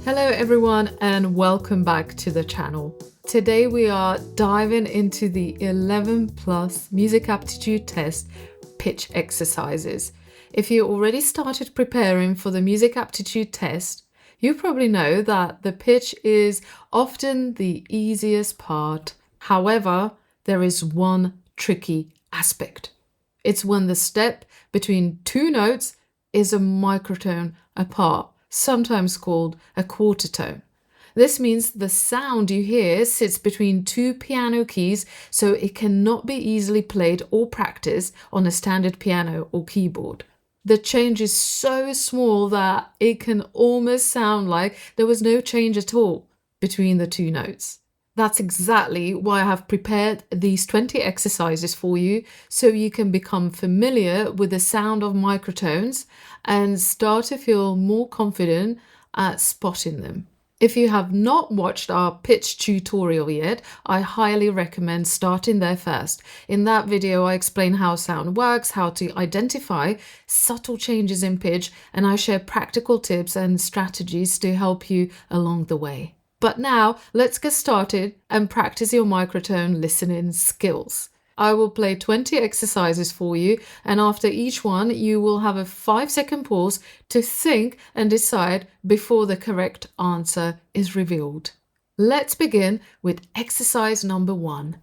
Hello everyone and welcome back to the channel. Today we are diving into the 11 plus music aptitude test pitch exercises. If you already started preparing for the music aptitude test, you probably know that the pitch is often the easiest part. However, there is one tricky aspect. It's when the step between two notes is a microtone apart, sometimes called a quarter tone. This means the sound you hear sits between two piano keys, so it cannot be easily played or practiced on a standard piano or keyboard. The change is so small that it can almost sound like there was no change at all between the two notes. That's exactly why I have prepared these 20 exercises for you, so you can become familiar with the sound of microtones and start to feel more confident at spotting them. If you have not watched our pitch tutorial yet, I highly recommend starting there first. In that video, I explain how sound works, how to identify subtle changes in pitch, and I share practical tips and strategies to help you along the way. But now, let's get started and practice your microtone listening skills. I will play 20 exercises for you, and after each one, you will have a 5-second pause to think and decide before the correct answer is revealed. Let's begin with exercise number 1.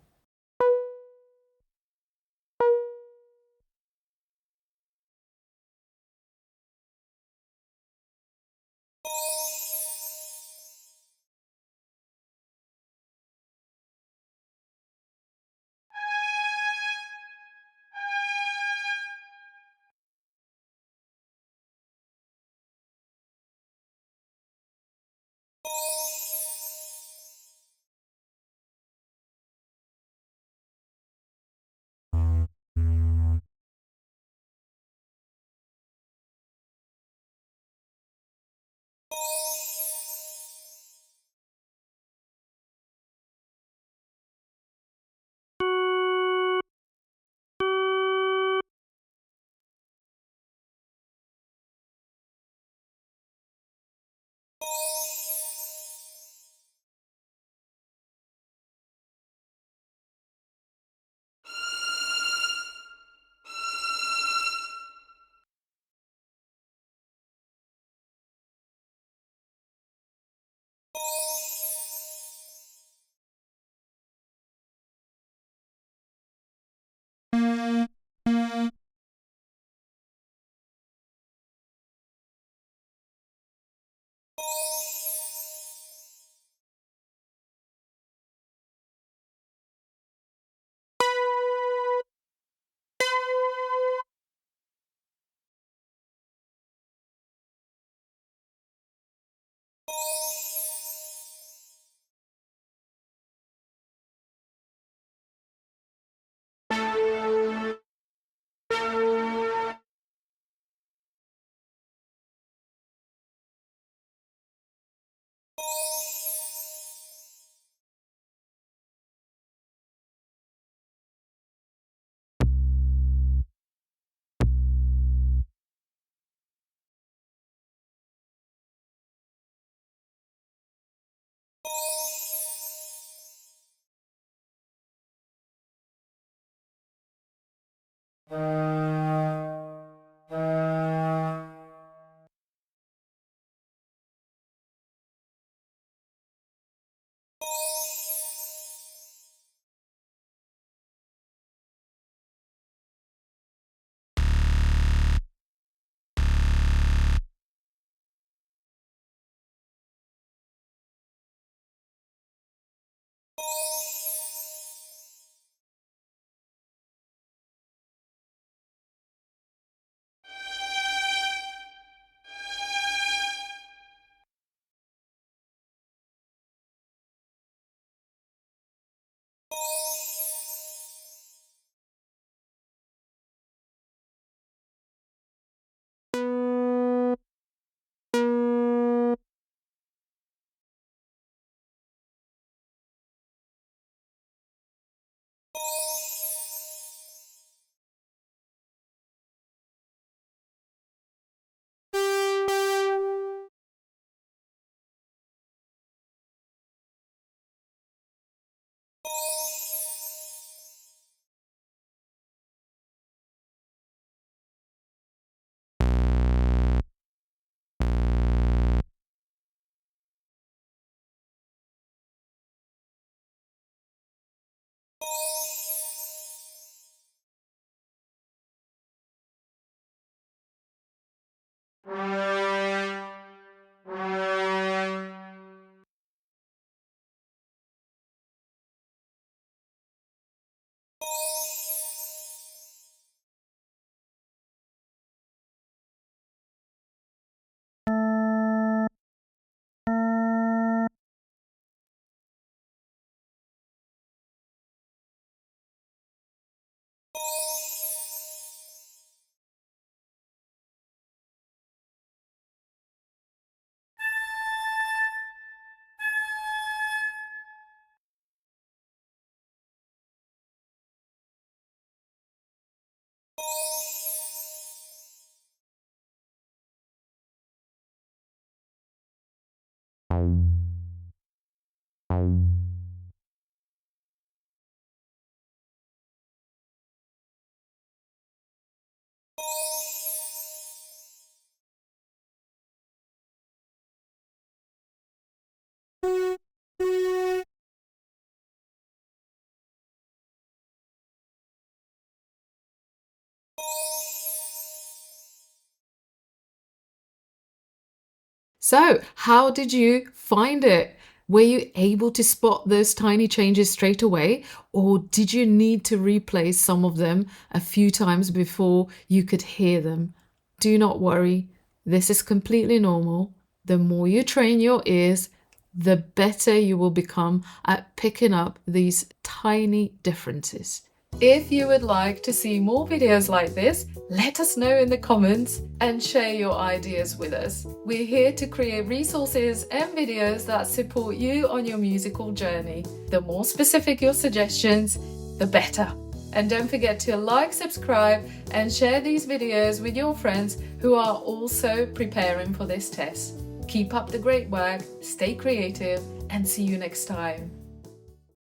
So, how did you find it? Were you able to spot those tiny changes straight away, or did you need to replay some of them a few times before you could hear them? Do not worry, this is completely normal. The more you train your ears, the better you will become at picking up these tiny differences. If you would like to see more videos like this, let us know in the comments and share your ideas with us. We're here to create resources and videos that support you on your musical journey. The more specific your suggestions, the better. And don't forget to like, subscribe, and share these videos with your friends who are also preparing for this test. Keep up the great work, stay creative, and see you next time.